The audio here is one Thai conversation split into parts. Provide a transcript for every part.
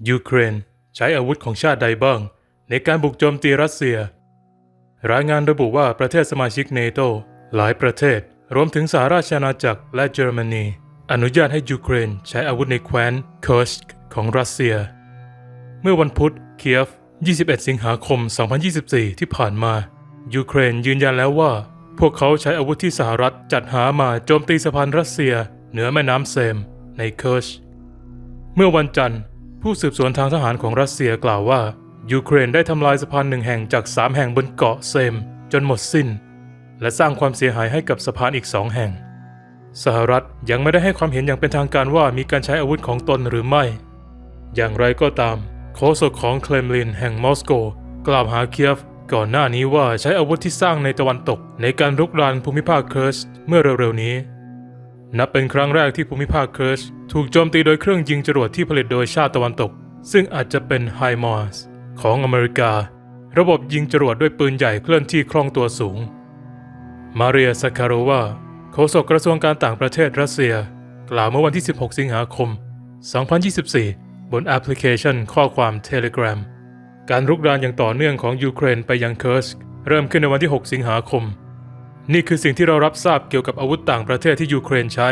ยูเครนใช้อาวุธของชาติใดบ้างในการบุกโจมตีรัสเซียรายงานระบุว่าประเทศสมาชิกเนโตหลายประเทศรวมถึงสหราชอาณาจักรและเยอรมนีอนุญาตให้ยูเครนใช้อาวุธในแคว้นเคิร์ชของรัสเซียเมื่อวันพุธเคียฟ 21 สิงหาคม 2024 ที่ผ่านมายูเครนยืนยันแล้วว่าพวกเขาใช้อาวุธที่สหรัฐจัดหามาโจมตีสะพานรัสเซียเหนือแม่น้ำเซมในเคิร์ชเมื่อวันจันทร์ผู้สืบสวนทางทหารของรัสเซียกล่าวว่ายูเครนได้ทำลายสะพาน1 แห่งจาก3 แห่งบนเกาะเซมจนหมดสิ้นและสร้างความเสียหายให้กับสะพานอีก2 แห่งสหรัฐยังไม่ได้ให้ความเห็นอย่างเป็นทางการว่ามีการใช้อาวุธของตนหรือไม่อย่างไรก็ตามโฆษกของเครมลินแห่งมอสโกกล่าวหาเคียฟก่อนหน้านี้ว่าใช้อาวุธที่สร้างในตะวันตกในการรุกรานภูมิภาคเคิร์ชเมื่อเร็วๆนี้นับเป็นครั้งแรกที่ภูมิภาคเคิร์ชถูกโจมตีโดยเครื่องยิงจรวดที่ผลิตโดยชาติตะวันตกซึ่งอาจจะเป็นไฮมอร์สของอเมริการะบบยิงจรวดด้วยปืนใหญ่เคลื่อนที่คล่องตัวสูงมาเรียซาคาโรวาโฆษกกระทรวงการต่างประเทศรัสเซียกล่าวเมื่อวันที่ 16 สิงหาคม 2024 บนแอปพลิเคชันข้อความ Telegram การรุกรานอย่างต่อเนื่องของยูเครนไปยังเคิร์ชเริ่มขึ้นในวันที่ 6 สิงหาคมนี่คือสิ่งที่เรารับทราบเกี่ยวกับอาวุธต่างประเทศที่ยูเครนใช้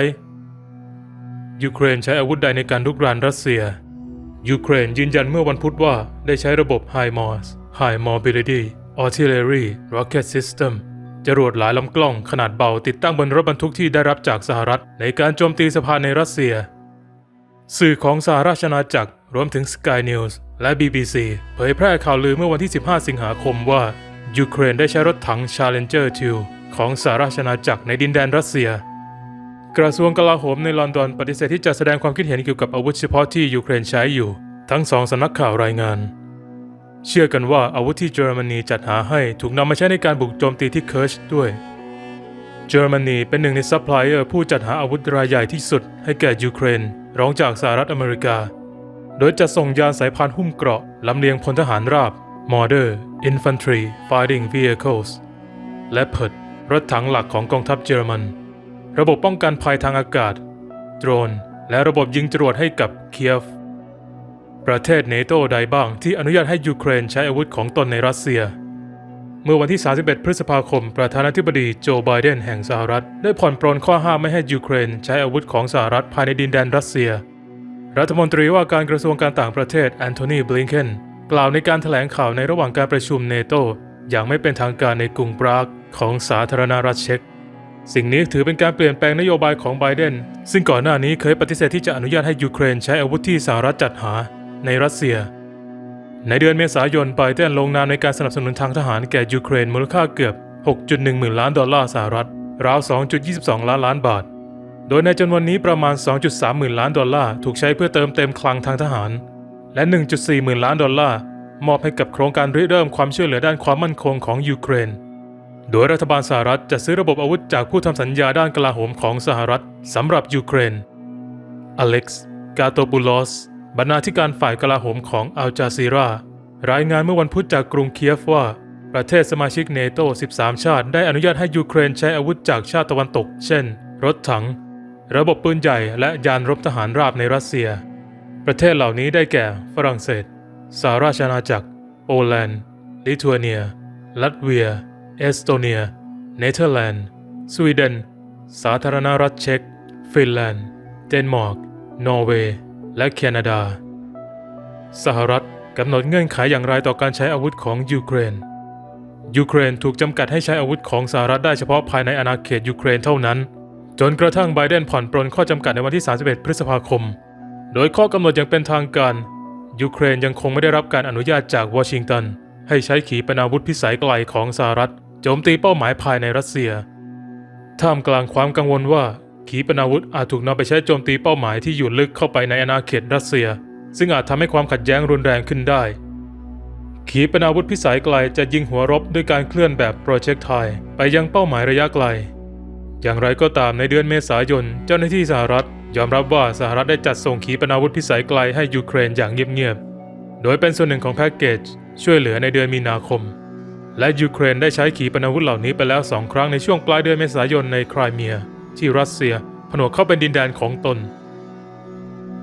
ยูเครนใช้อาวุธใดในการรุกรานรัสเซียยูเครนยืนยันเมื่อวันพุธว่าได้ใช้ระบบ HIMARS High Mobility Artillery Rocket System จรวดหลายลำกล้องขนาดเบาติดตั้งบนรถบรรทุกที่ได้รับจากสหรัฐในการโจมตีสะพานในรัสเซียสื่อของสหราชอาณาจักรรวมถึง Sky News และ BBC เผยแพร่ข่าวลือเมื่อวันที่ 15 สิงหาคมว่ายูเครนได้ใช้รถถัง Challenger 2 ของสหราชอาณาจักรในดินแดนรัสเซียกระทรวงกลาโหมในลอนดอนปฏิเสธที่จะแสดงความคิดเห็นเกี่ยวกับอาวุธเฉพาะที่ยูเครนใช้อยู่ทั้ง2 สำนักข่าวรายงานเชื่อกันว่าอาวุธที่เยอรมนีจัดหาให้ถูกนำมาใช้ในการบุกโจมตีที่เคิร์ชด้วยเยอรมนีเป็นหนึ่งในซัพพลายเออร์ผู้จัดหาอาวุธรายใหญ่ที่สุดให้แก่ยูเครนรองจากสหรัฐอเมริกาโดยจะส่งยานสายพานหุ้มเกราะลำเลียงพลทหารราบ Mortar Infantry Fighting Vehicles และ PERT รถถังหลักของกองทัพเยอรมันระบบป้องกันภัยทางอากาศโดรนและระบบยิงจรวดให้กับเคียฟประเทศเนโตใดบ้างที่อนุญาตให้ยูเครนใช้อาวุธของตนในรัสเซียเมื่อวันที่ 31 พฤษภาคมประธานาธิบดีโจไบเดนแห่งสหรัฐได้ผ่อนปรนข้อห้ามไม่ให้ยูเครนใช้อาวุธของสหรัฐภายในดินแดนรัสเซียรัฐมนตรีว่าการกระทรวงการต่างประเทศแอนโทนี บลิงเคนกล่าวในการแถลงข่าวในระหว่างการประชุมเนโตอย่างไม่เป็นทางการในกรุงปรากของสาธารณรัฐเช็กสิ่งนี้ถือเป็นการเปลี่ยนแปลงนโยบายของไบเดนซึ่งก่อนหน้านี้เคยปฏิเสธที่จะอนุญาตให้ยูเครนใช้อาวุธที่สหรัฐจัดหาในรัสเซียในเดือนเมษายนไบเดนลงนามในการสนับสนุนทางทหารแก่ยูเครนมูลค่าเกือบ 6.1 หมื่นล้านดอลลาร์สหรัฐราว 2.22 ล้านบาทโดยในจำนวนนี้ประมาณ 2.3 หมื่นล้านดอลลาร์ถูกใช้เพื่อเติมเต็มคลังทางทหารและ 1.4 หมื่นล้านดอลลาร์มอบให้กับโครงการริเริ่มความช่วยเหลือด้านความมั่นคงของยูเครนโดยรัฐบาลสหรัฐจะซื้อระบบอาวุธจากผู้ทำสัญญาด้านกลาโหมของสหรัฐสำหรับยูเครนอเล็กซ์ กาโตบูลอสบรรณาธิการฝ่ายกลาโหมของอัลจาซีรารายงานเมื่อวันพุธจากกรุงเคียฟว่าประเทศสมาชิกเนโต 13 ชาติได้อนุญาตให้ยูเครนใช้อาวุธจากชาติตะวันตกเช่นรถถังระบบปืนใหญ่และยานรบทหารราบในรัสเซียประเทศเหล่านี้ได้แก่ฝรั่งเศสสหราชอาณาจักรโปแลนด์ลิทัวเนียลัตเวียเอสโตเนียเนเธอร์แลนด์สวีเดนสาธารณรัฐเช็กฟินแลนด์เดนมาร์กนอร์เวย์และแคนาดาสหรัฐกำหนดเงื่อนไขอย่างไรต่อการใช้อาวุธของยูเครนถูกจำกัดให้ใช้อาวุธของสหรัฐได้เฉพาะภายในอาณาเขตยูเครนเท่านั้นจนกระทั่งไบเดนผ่อนปรนข้อจำกัดในวันที่ 31 พฤษภาคมโดยข้อกำหนดอย่างเป็นทางการยูเครนยังคงไม่ได้รับการอนุญาตจากวอชิงตันให้ใช้ขีปนาวุธพิสัยไกลของสหรัฐโจมตีเป้าหมายภายในรัสเซียท่ามกลางความกังวลว่าขีปนาวุธอาจถูกนำไปใช้โจมตีเป้าหมายที่อยู่ลึกเข้าไปในอาณาเขตรัสเซียซึ่งอาจทำให้ความขัดแย้งรุนแรงขึ้นได้ขีปนาวุธพิสัยไกลจะยิงหัวรบด้วยการเคลื่อนแบบโปรเจกไทล์ไปยังเป้าหมายระยะไกลอย่างไรก็ตามในเดือนเมษายนเจ้าหน้าที่สหรัฐยอมรับว่าสหรัฐได้จัดส่งขีปนาวุธพิสัยไกลให้ยูเครนอย่างเงียบๆโดยเป็นส่วนหนึ่งของแพ็กเกจช่วยเหลือในเดือนมีนาคมและยูเครนได้ใช้ขีปนาวุธเหล่านี้ไปแล้ว2 ครั้งในช่วงปลายเดือนเมษายนในไครเมียที่รัสเซียผนวกเข้าเป็นดินแดนของตน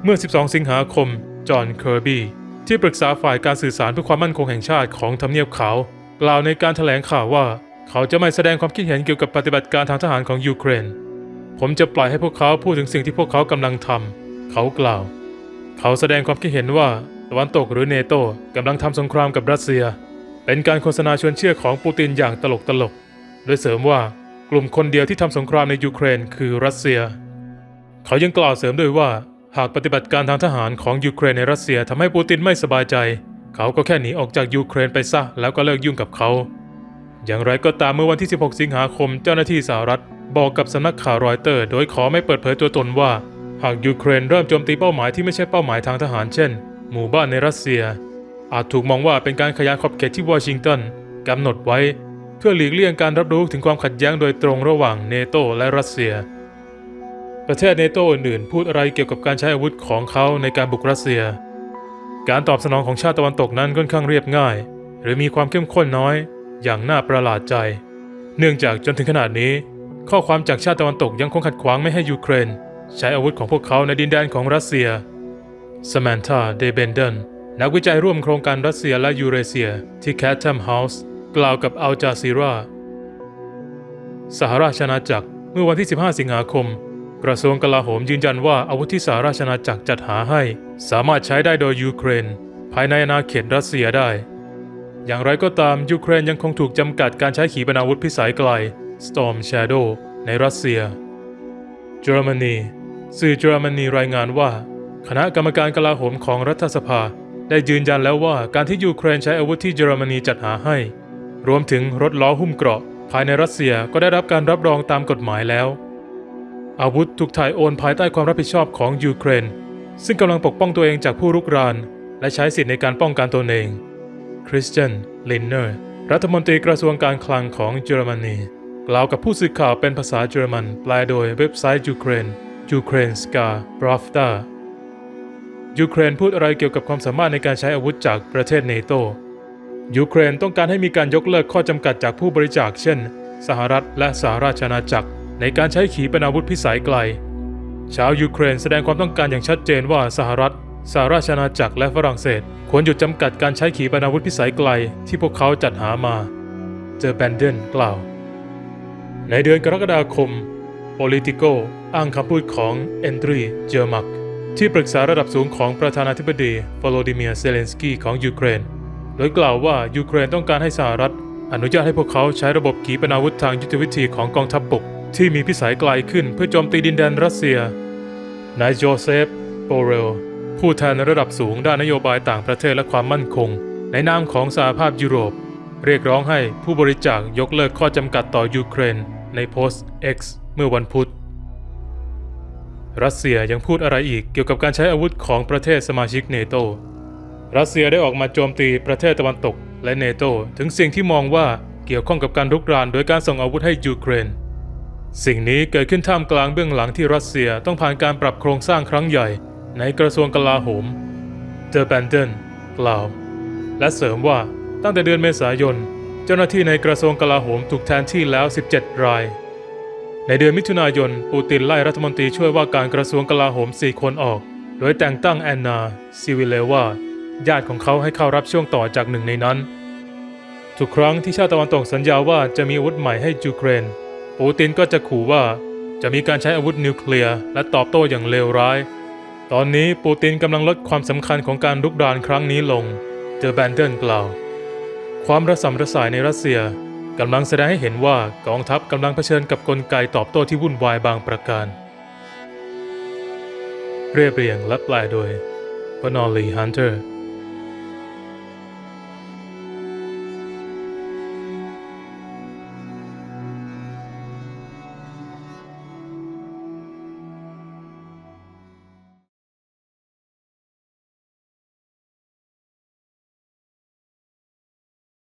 เมื่อ 12 สิงหาคมจอห์น เคอร์บี้ ที่ปรึกษาฝ่ายการสื่อสารเพื่อความมั่นคงแห่งชาติของทำเนียบขาวกล่าวในการแถลงข่าวว่าเขาจะไม่แสดงความคิดเห็นเกี่ยวกับปฏิบัติการทางทหารของยูเครนผมจะปล่อยให้พวกเขาพูดถึงสิ่งที่พวกเขากำลังทำเขากล่าวเขาแสดงความคิดเห็นว่าตะวันตกหรือเนโตกำลังทำสงครามกับรัสเซียเป็นการโฆษณาชวนเชื่อของปูตินอย่างตลกโดยเสริมว่ากลุ่มคนเดียวที่ทำสงครามในยูเครนคือรัสเซียเขายังกล่าวเสริมด้วยว่าหากปฏิบัติการทางทหารของยูเครนในรัสเซียทำให้ปูตินไม่สบายใจเขาก็แค่หนีออกจากยูเครนไปซะแล้วก็เลิกยุ่งกับเขาอย่างไรก็ตามเมื่อวันที่ 16 สิงหาคมเจ้าหน้าที่สหรัฐบอกกับสำนักข่าวรอยเตอร์โดยขอไม่เปิดเผยตัวตนว่าหากยูเครนเริ่มโจมตีเป้าหมายที่ไม่ใช่เป้าหมายทางทหารเช่นหมู่บ้านในรัสเซียอาจถูกมองว่าเป็นการขยายขอบเขตที่วอชิงตันกำหนดไว้เพื่อหลีกเลี่ยงการรับรู้ถึงความขัดแย้งโดยตรงระหว่างเนโตและรัสเซียประเทศเนโตอื่นๆพูดอะไรเกี่ยวกับการใช้อาวุธของเขาในการบุกรัสเซียการตอบสนองของชาติตะวันตกนั้นค่อนข้างเรียบง่ายหรือมีความเข้มข้นน้อยอย่างน่าประหลาดใจเนื่องจากจนถึงขนาดนี้ข้อความจากชาติตะวันตกยังคงขัดขวางไม่ให้ยูเครนใช้อาวุธของพวกเขาในดินแดนของรัสเซียสแมนธา เดเบนเดนนักวิจัยร่วมโครงการรัสเซียและยูเรเซียที่แคทแทมเฮาส์กล่าวกับอัลจาซีราสหราชอาณาจักรเมื่อวันที่ 15 สิงหาคมกระทรวงกลาโหมยืนยันว่าอาวุธที่สหราชอาณาจักรจัดหาให้สามารถใช้ได้โดยยูเครนภายในอาณาเขตรัสเซียได้อย่างไรก็ตามยูเครนยังคงถูกจำกัดการใช้ขีปนาวุธพิสัยไกล Storm Shadow ในรัสเซียเยอรมนีสื่อเยอรมนีรายงานว่าคณะกรรมการกลาโหมของรัฐสภาได้ยืนยันแล้วว่าการที่ยูเครนใช้อาวุธที่เยอรมนีจัดหาให้รวมถึงรถล้อหุ้มเกราะภายในรัสเซียก็ได้รับการรับรองตามกฎหมายแล้วอาวุธถูกถ่ายโอนภายใต้ความรับผิดชอบของยูเครนซึ่งกำลังปกป้องตัวเองจากผู้รุกรานและใช้สิทธิในการป้องกันตนเองคริสเตียน ลินเนอร์รัฐมนตรีกระทรวงการคลังของเยอรมนีกล่าวกับผู้สื่อข่าวเป็นภาษาเยอรมันแปลโดยเว็บไซต์ยูเครน Ukrainska Pravda ยูเครนพูดอะไรเกี่ยวกับความสามารถในการใช้อาวุธจากประเทศเนโตยูเครนต้องการให้มีการยกเลิกข้อจำกัดจากผู้บริจาคเช่นสหรัฐและสหราชอาณาจักรในการใช้ขีปนาวุธพิสัยไกลชาวยูเครนแสดงความต้องการอย่างชัดเจนว่าสหรัฐสหราชอาณาจักรและฝรั่งเศสควรหยุดจำกัดการใช้ขีปนาวุธพิสัยไกลที่พวกเขาจัดหามาเจอแบนเดนกล่าวในเดือนกรกฎาคม Politico อ้างคำพูดของเอนดรี เจอร์มักที่ปรึกษาระดับสูงของประธานาธิบดีโวโลดิเมียร์ เซเลนสกี้ของยูเครนโดยกล่าวว่ายูเครนต้องการให้สหรัฐอนุญาตให้พวกเขาใช้ระบบขีปนาวุธทางยุทธวิธีของกองทัพบกที่มีพิสัยไกลขึ้นเพื่อโจมตีดินแดนรัสเซียนายโจเซฟ โบเรลผู้แทนระดับสูงด้านนโยบายต่างประเทศและความมั่นคงในนามของสหภาพยุโรปเรียกร้องให้ผู้บริจาคยกเลิกข้อจำกัดต่อยูเครนในโพสต์ X เมื่อวันพุธรัสเซียยังพูดอะไรอีกเกี่ยวกับการใช้อาวุธของประเทศสมาชิกเนโตรัสเซียได้ออกมาโจมตีประเทศตะวันตกและเนโตถึงสิ่งที่มองว่าเกี่ยวข้องกับการรุกรานโดยการส่งอาวุธให้ยูเครนสิ่งนี้เกิดขึ้นท่ามกลางเบื้องหลังที่รัสเซียต้องผ่านการปรับโครงสร้างครั้งใหญ่ในกระทรวงกลาโหมเดอแบนเดนกล่าวและเสริมว่าตั้งแต่เดือนเมษายนเจ้าหน้าที่ในกระทรวงกลาโหมถูกแทนที่แล้ว17 รายในเดือนมิถุนายนปูตินไล่รัฐมนตรีช่วยว่าการกระทรวงกลาโหม4 คนออกโดยแต่งตั้งแอนนา ซิวิเลวาญาติของเขาให้เข้ารับช่วงต่อจากหนึ่งในนั้นทุกครั้งที่ชาติตะวันตกสัญญาว่าจะมีอาวุธใหม่ให้ยูเครนปูตินก็จะขู่ว่าจะมีการใช้อาวุธนิวเคลียร์และตอบโต้อย่างเลวร้ายตอนนี้ปูตินกำลังลดความสำคัญของการรุกรานครั้งนี้ลงเจอแบนเดนกล่าวความระสำระสายในรัสเซียกำลังแสดงให้เห็นว่ากองทัพกำลังเผชิญกับกลไกตอบโต้ที่วุ่นวายบางประการเรียบเรียงและแปลโดย Bonolly Hunter